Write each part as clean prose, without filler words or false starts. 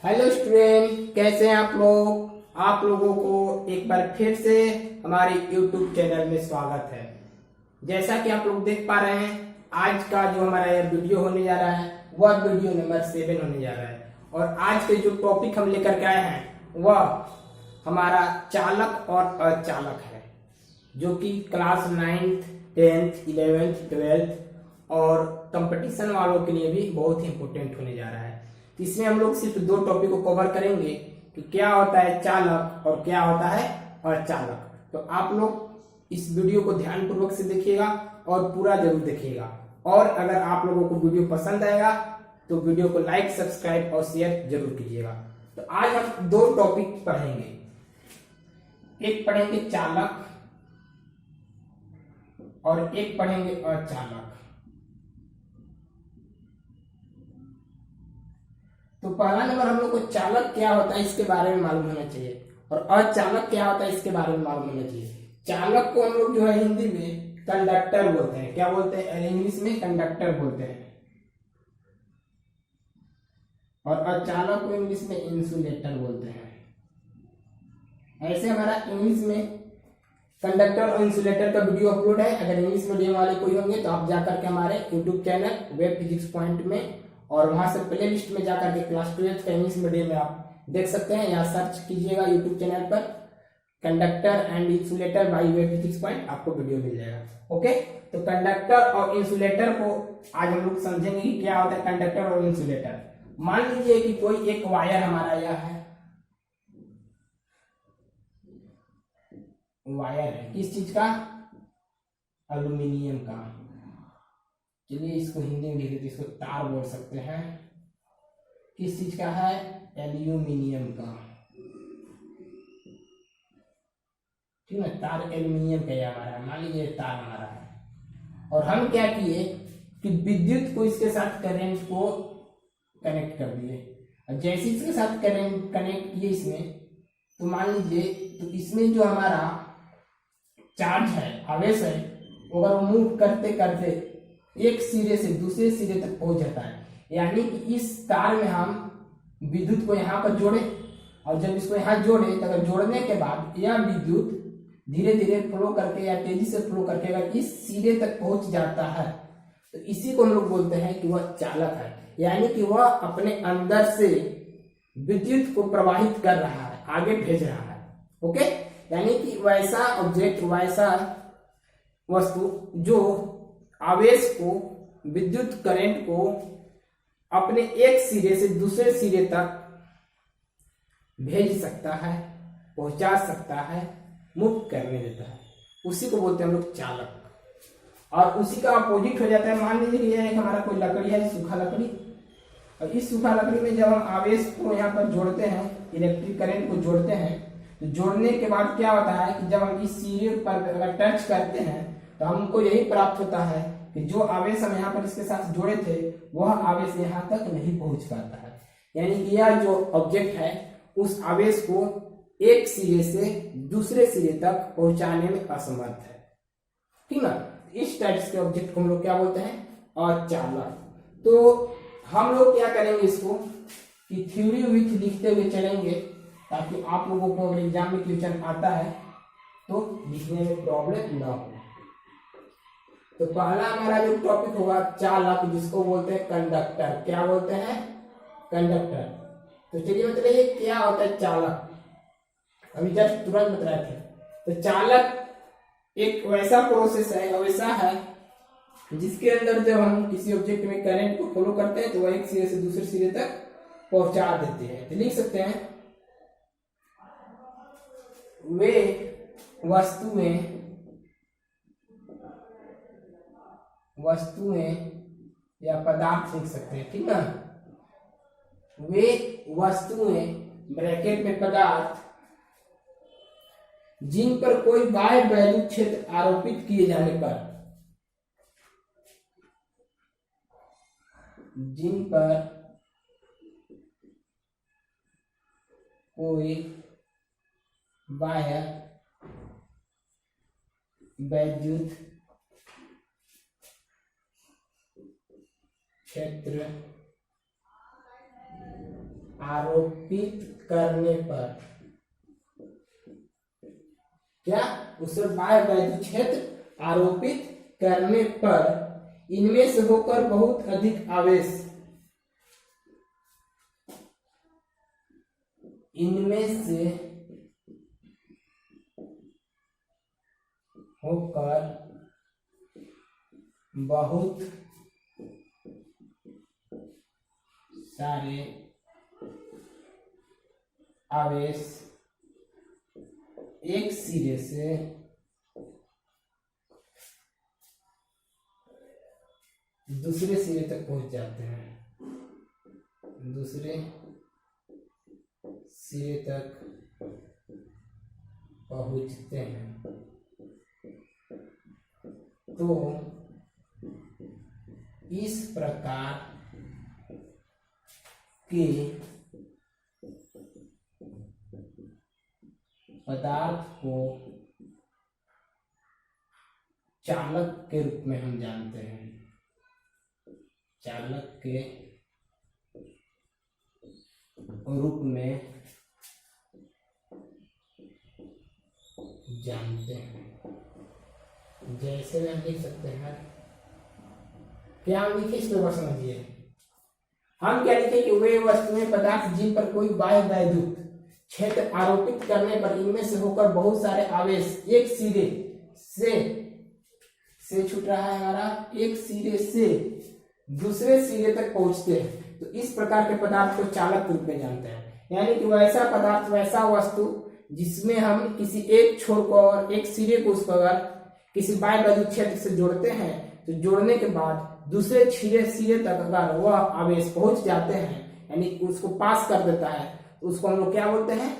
Hello student, कैसे हैं आप लोग। आप लोगों को एक बार फिर से हमारे YouTube चैनल में स्वागत है। जैसा कि आप लोग देख पा रहे हैं, आज का जो हमारा यह वीडियो होने जा रहा है वह वीडियो नंबर 7 होने जा रहा है। और आज के जो टॉपिक हम लेकर के आए हैं वह हमारा चालक और अचालक है, जो कि class 9th 10th 11th 12th और कंपटीशन वालों के लिए भी बहुत ही इंपॉर्टेंट होने जा रहा है। इसमें हम लोग सिर्फ दो टॉपिक को कवर करेंगे कि क्या होता है चालक और क्या होता है अचालक। तो आप लोग इस वीडियो को ध्यान पूर्वक से देखिएगा और पूरा जरूर देखिएगा। और अगर आप लोगों को वीडियो पसंद आएगा तो वीडियो को लाइक, सब्सक्राइब और शेयर जरूर कीजिएगा। तो आज हम दो टॉपिक पढ़ेंगे, एक पढ़ेंगे चालक और एक पढ़ेंगे अचालक। तो पहला नंबर हम लोग को चालक क्या होता है इसके बारे में मालूम होना चाहिए और अचालक क्या होता है इसके बारे में मालूम होना चाहिए। चालक को हम लोग जो है हिंदी में कंडक्टर बोलते हैं। क्या बोलते हैं? इंग्लिश में कंडक्टर बोलते हैं। और अचालक को इंग्लिश में इंसुलेटर बोलते हैं। ऐसे हमारा इंग्लिश में कंडक्टर और इंसुलेटर का वीडियो अपलोड है। अगर इंग्लिश मीडियम वाले कोई होंगे तो आप जाकर के हमारे YouTube channel web physics point में और वहां से प्ले लिस्ट में जाकर के क्लास 12th का इंग्लिश मीडियम में आप देख सकते हैं। यहाँ सर्च कीजिएगा यूट्यूब चैनल पर conductor and insulator by web physics point, आपको वीडियो मिल जाएगा। ओके, तो कंडक्टर और इंसुलेटर को आज हम लोग समझेंगे कि क्या होता है कंडक्टर और इंसुलेटर। मान लीजिए कि कोई एक वायर हमारा यह है, वायर है किस चीज का? एल्यूमिनियम का। चलिए इसको हिंदी में लिख देते, इसको तार बोल सकते हैं। किस चीज का है? एल्यूमिनियम का। ठीक है, तार एल्यूमिनियम का ये हमारा है। मान लीजिए तार हमारा है और हम क्या किए कि विद्युत को इसके साथ करंट को कनेक्ट कर दिए। और जैसे इसके साथ करंट कनेक्ट किए इसमें, तो मान लीजिए तो इसमें जो हमारा चार्ज है, आवेश है, अगर वो मूव करते करते एक सिरे से दूसरे सिरे तक पहुंच जाता है, यानी कि इस तार में हम विद्युत को यहाँ पर जोड़े और जब इसको यहाँ जोड़े तो अगर जोड़ने के बाद यह विद्युत धीरे धीरे फ्लो करके या तेजी से फ्लो करके अगर इस सिरे तक पहुंच जाता है तो इसी को हम लोग बोलते हैं कि वह चालक है। यानी कि वह अपने अंदर से विद्युत को प्रवाहित कर रहा है, आगे भेज रहा है। ओके, यानी कि वैसा ऑब्जेक्ट, वैसा वस्तु जो आवेश को, विद्युत करंट को अपने एक सिरे से दूसरे सिरे तक भेज सकता है, पहुंचा सकता है, मूव करने देता है, उसी को बोलते हैं हम लोग चालक। और उसी का अपोजिट हो जाता है। मान लीजिए ये एक हमारा कोई लकड़ी है, सूखा लकड़ी, और इस सूखा लकड़ी में जब हम आवेश को यहाँ पर जोड़ते हैं, इलेक्ट्रिक करंट को जोड़ते हैं, तो जोड़ने के बाद क्या होता है कि जब हम इस सिरे पर अगर टच करते हैं तो हमको यही प्राप्त होता है कि जो आवेश हम यहाँ पर इसके साथ जोड़े थे वह आवेश यहाँ तक नहीं पहुंच पाता है। यानी कि यह जो ऑब्जेक्ट है उस आवेश को एक सिरे से दूसरे सिरे तक पहुंचाने में असमर्थ है। ठीक ना? इस टाइप के ऑब्जेक्ट को हम लोग क्या बोलते हैं? अचालक। तो हम लोग क्या करेंगे इसको कि थ्योरी विथ लिखते हुए चलेंगे, ताकि आप लोगों को अगर एग्जाम में क्वेश्चन आता है तो लिखने में प्रॉब्लम ना हो। तो पहला हमारा जो टॉपिक होगा चालक, जिसको बोलते हैं कंडक्टर। क्या बोलते हैं? कंडक्टर। तो चलिए बताइए क्या होता है चालक। अभी जस्ट तुरंत बता रहे थे। तो चालक एक वैसा प्रोसेस है, वैसा है जिसके अंदर जब हम किसी ऑब्जेक्ट में करंट को फ्लो करते हैं तो वह एक सिरे से दूसरे सिरे तक पहुंचा देते हैं। तो लिख सकते हैं वे वस्तुएं या पदार्थ लिख सकते हैं। ठीक ना? वे वस्तुएं ब्रैकेट में पदार्थ जिन पर कोई बाह्य वैद्युत क्षेत्र आरोपित किए जाने पर, जिन पर कोई बाह्य वैद्युत क्षेत्र आरोपित करने पर क्या उस पर बाह्य वैद्युत क्षेत्र आरोपित करने पर इनमें से होकर बहुत अधिक आवेश इनमें से होकर बहुत सारे आवेश एक सिरे से दूसरे सिरे तक पहुंच जाते हैं, दूसरे सिरे तक पहुंचते हैं। तो इस प्रकार के पदार्थ को चालक के रूप में हम जानते हैं, चालक के रूप में जानते हैं। जैसे हम लिख सकते हैं, क्या हम लिखे इस पर समझिए। हम क्या लिखे कि वे वस्तुएं पदार्थ जिन पर कोई बाह्य वैद्युत क्षेत्र आरोपित करने पर इनमें से होकर बहुत सारे आवेश एक सिरे से छूट रहा है हमारा, एक सिरे से दूसरे सिरे तक पहुंचते हैं। तो इस प्रकार के पदार्थ को चालक रूप में जानते हैं। यानी कि वैसा पदार्थ, वैसा वस्तु जिसमें हम किसी एक छोर को और एक सिरे को उस पर किसी बाह्य वैद्युत क्षेत्र से जोड़ते हैं, तो जोड़ने के बाद दूसरे सिरे तक अगर वह आवेश पहुंच जाते हैं, यानी उसको पास कर देता है, तो उसको हम लोग क्या बोलते हैं,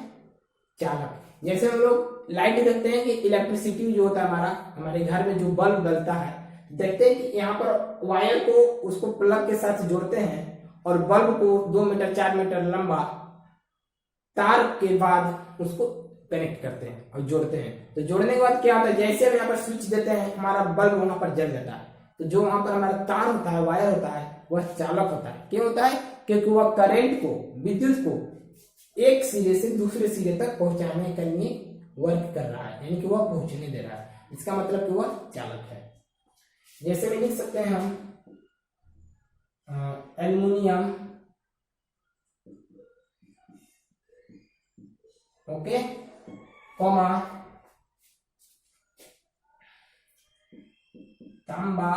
चालक। जैसे हम लोग लाइट देखते हैं कि इलेक्ट्रिसिटी जो होता है हमारे घर में जो बल्ब जलता है, देखते हैं कि यहाँ पर वायर को उसको प्लग के साथ जोड़ते हैं और बल्ब को 2 मीटर 4 मीटर लंबा तार के बाद उसको कनेक्ट करते हैं और जोड़ते हैं। तो जोड़ने के बाद क्या होता है, जैसे हम यहाँ पर स्विच देते हैं, हमारा बल्ब वहां पर जल जाता है। तो जो वहां पर हमारा तार होता है, वायर होता है, वह चालक होता है। क्यों होता है? क्योंकि वह करंट को, विद्युत को एक सिरे से दूसरे सिरे तक पहुंचाने के लिए वर्क कर रहा है, यानी कि वह पहुंचने दे रहा है। इसका मतलब कि वह चालक है। जैसे में लिख सकते हैं हम एल्युमिनियम, ओके, कोमा तांबा,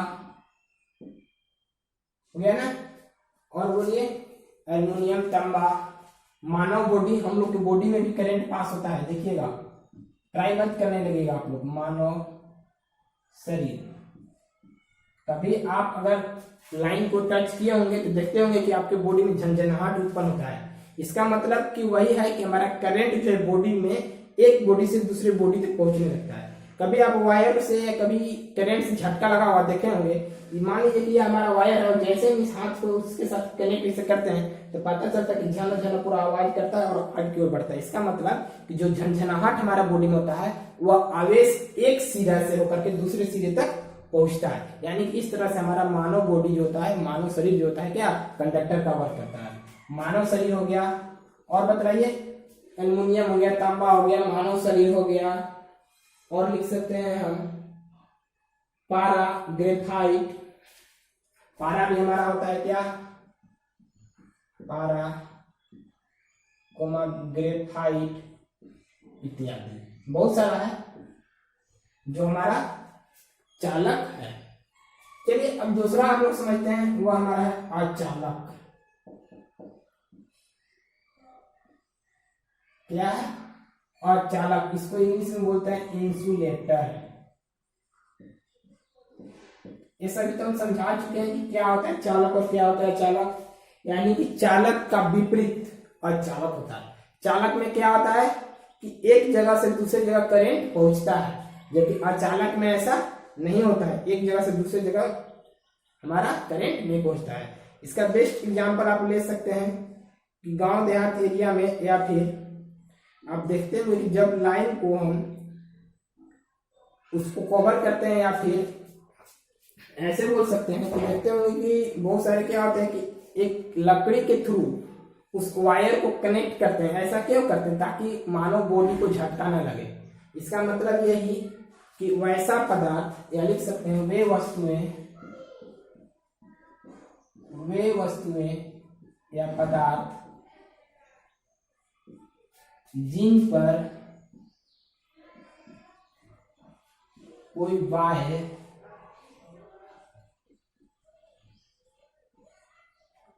हो गया ना। और बोलिए एल्युमिनियम, तांबा। मानव बॉडी, हम लोग की बॉडी में भी करंट पास होता है, देखिएगा, ट्राई मत करने लगेगा आप लोग। मानव शरीर, कभी आप अगर लाइन को टच किए होंगे तो देखते होंगे कि आपके बॉडी में झंझनाहट उत्पन्न होता है। इसका मतलब कि वही है कि हमारा करंट जो है बॉडी में, एक बॉडी से दूसरे बॉडी तक पहुंचने लगता है। कभी आप वायर से या कभी करंट से झटका लगा हुआ देखे होंगे। मान लीजिए कि हमारा वायर है और जैसे हम इस हाथ को उसके साथ कनेक्ट इसे करते हैं तो पता चलता है कि झन झन पूरा आवाज करता है और आगे की ओर बढ़ता है। इसका मतलब कि जो झंझनाहट हमारा बॉडी में होता है वह आवेश एक सिरा से होकर के दूसरे सिरे तक पहुंचता है। यानी कि इस तरह से हमारा मानव बॉडी जो होता है, मानव शरीर जो होता है, क्या कंडक्टर का वर्क करता है। मानव शरीर हो गया, और बताइए, एल्युमिनियम हो गया, तांबा हो गया, मानव शरीर हो गया। और लिख सकते हैं हम पारा, ग्रेफाइट। पारा भी हमारा होता है क्या, पारा, कोमा, ग्रेफाइट इत्यादि, बहुत सारा है जो हमारा चालक है। चलिए अब दूसरा हम लोग समझते हैं, वो हमारा है अचालक। क्या है? अचालक। इसको इंग्लिश में बोलते हैं इंसुलेटर। ये सभी तो हम समझा चुके हैं कि क्या होता है चालक और क्या होता है अचालक। यानी कि चालक का विपरीत अचालक होता है। चालक में क्या होता है कि एक जगह से दूसरी जगह करंट पहुंचता है, जबकि अचालक में ऐसा नहीं होता है, एक जगह से दूसरी जगह हमारा करंट नहीं पहुंचता है। इसका बेस्ट एग्जांपल आप ले सकते हैं कि गांव देहात एरिया में, या फिर आप देखते हुए कि जब लाइन को हम उसको कवर करते हैं, या फिर ऐसे बोल सकते हैं, तो देखते होंगे कि बहुत सारे क्या होते हैं कि एक लकड़ी के थ्रू उस वायर को कनेक्ट करते हैं। ऐसा क्यों करते हैं? ताकि मानव बॉडी को झटका न लगे। इसका मतलब यही कि वैसा पदार्थ, या लिख सकते हैं वे वस्तुएं या पदार्थ जिन पर कोई बाह्य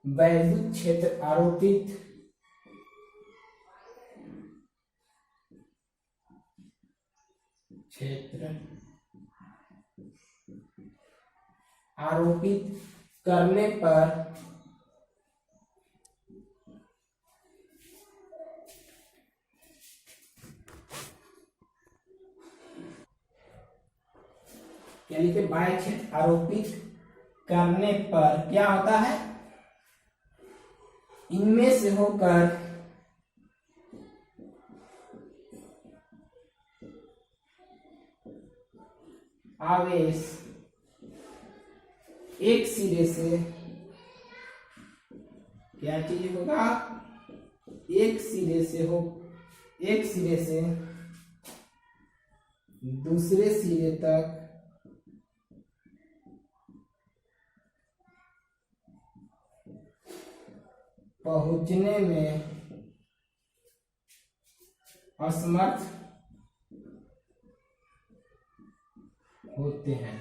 वैद्युत क्षेत्र आरोपित करने पर यानी कि बाह्य क्षेत्र आरोपित करने पर क्या होता है? इनमें से होकर आवेश एक सिरे से, क्या चीज होगा? एक सिरे से दूसरे सिरे तक पहुंचने में असमर्थ होते हैं,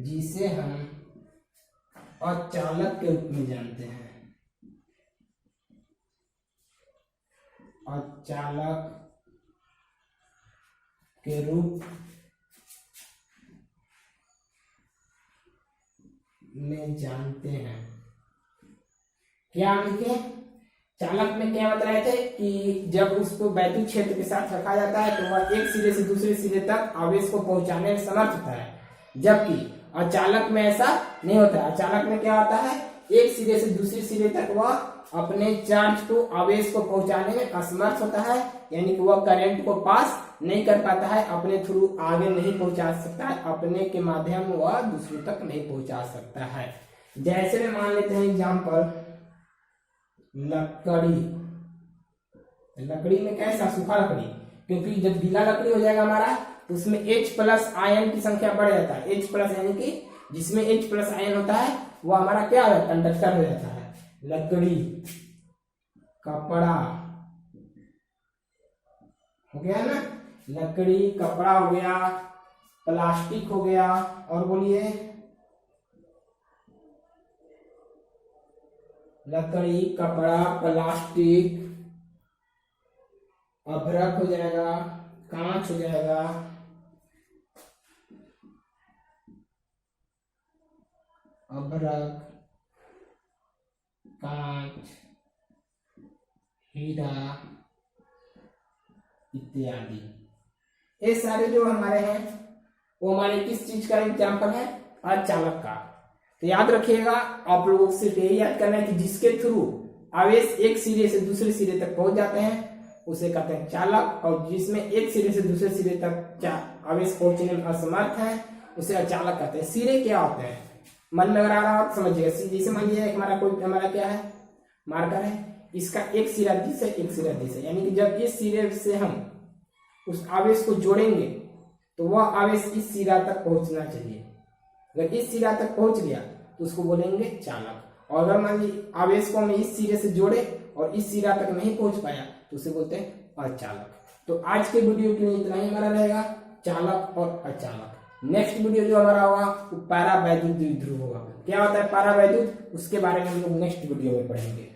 जिसे हम अचालक के रूप में जानते हैं। अचालक के रूप में जानते हैं। क्या लिखे? चालक में क्या बता रहे थे कि जब उसको वैद्युत क्षेत्र के साथ रखा जाता है तो वह एक सिरे से दूसरे सिरे तक आवेश को पहुंचाने में समर्थ होता है, जबकि अचालक में ऐसा नहीं होता है। अचालक में क्या होता है? एक सिरे से दूसरे सिरे तक वह अपने चार्ज को, आवेश को पहुंचाने में असमर्थ होता है, यानी कि वह करंट को पास नहीं कर पाता है, अपने थ्रू आगे नहीं पहुंचा सकता है, अपने के माध्यम वह दूसरों तक नहीं पहुंचा सकता है। जैसे में मान लेते हैं एग्जाम्पल, लकड़ी में कैसा? सूखा लकड़ी, क्योंकि जब गीला लकड़ी हो जाएगा हमारा तो उसमें H+ आयन की संख्या बढ़ जाता है। H+ यानी कि जिसमें H+ आयन होता है वो हमारा क्या है? कंडक्टर हो जाता है। लकड़ी, कपड़ा हो गया ना, लकड़ी, कपड़ा हो गया, प्लास्टिक हो गया, और बोलिए लकड़ी, कपड़ा, प्लास्टिक, अभ्रक हो जाएगा, कांच हो जाएगा, अभ्रक, कांच, हीरा इत्यादि। ये सारे जो हमारे हैं वो हमारे किस चीज का एग्जाम्पल है? अचालक का। तो याद रखिएगा, आप लोगों को सिर्फ यही याद करना है कि जिसके थ्रू आवेश एक सिरे से दूसरे सिरे तक पहुंच जाते हैं उसे कहते हैं चालक, और जिसमें एक सिरे से दूसरे सिरे तक आवेश पहुंचने में असमर्थ है उसे अचालक कहते हैं। सिरे क्या होते हैं? मन में अगर आ रहा हो समझिएगा। जैसे मान लीजिए हमारा क्या है? मार्कर है, इसका एक सिरा दिस है, एक सिरा दिस है, यानी कि जब इस सिरे से हम उस आवेश को जोड़ेंगे तो वह आवेश इस सिरा तक पहुंचना चाहिए। अगर इस सिरा तक पहुंच गया तो उसको बोलेंगे चालक। और अगर मान लीजिए आवेश को हम इस सिरे से जोड़े और इस सिरा तक नहीं पहुंच पाया तो उसे बोलते हैं अचालक। तो आज के वीडियो के लिए इतना ही हमारा रहेगा, चालक और अचालक। नेक्स्ट वीडियो जो हमारा होगा वो परावैद्युत द्विध्रुव होगा। क्या होता है परावैद्युत, उसके बारे में हम लोग नेक्स्ट वीडियो में पढ़ेंगे।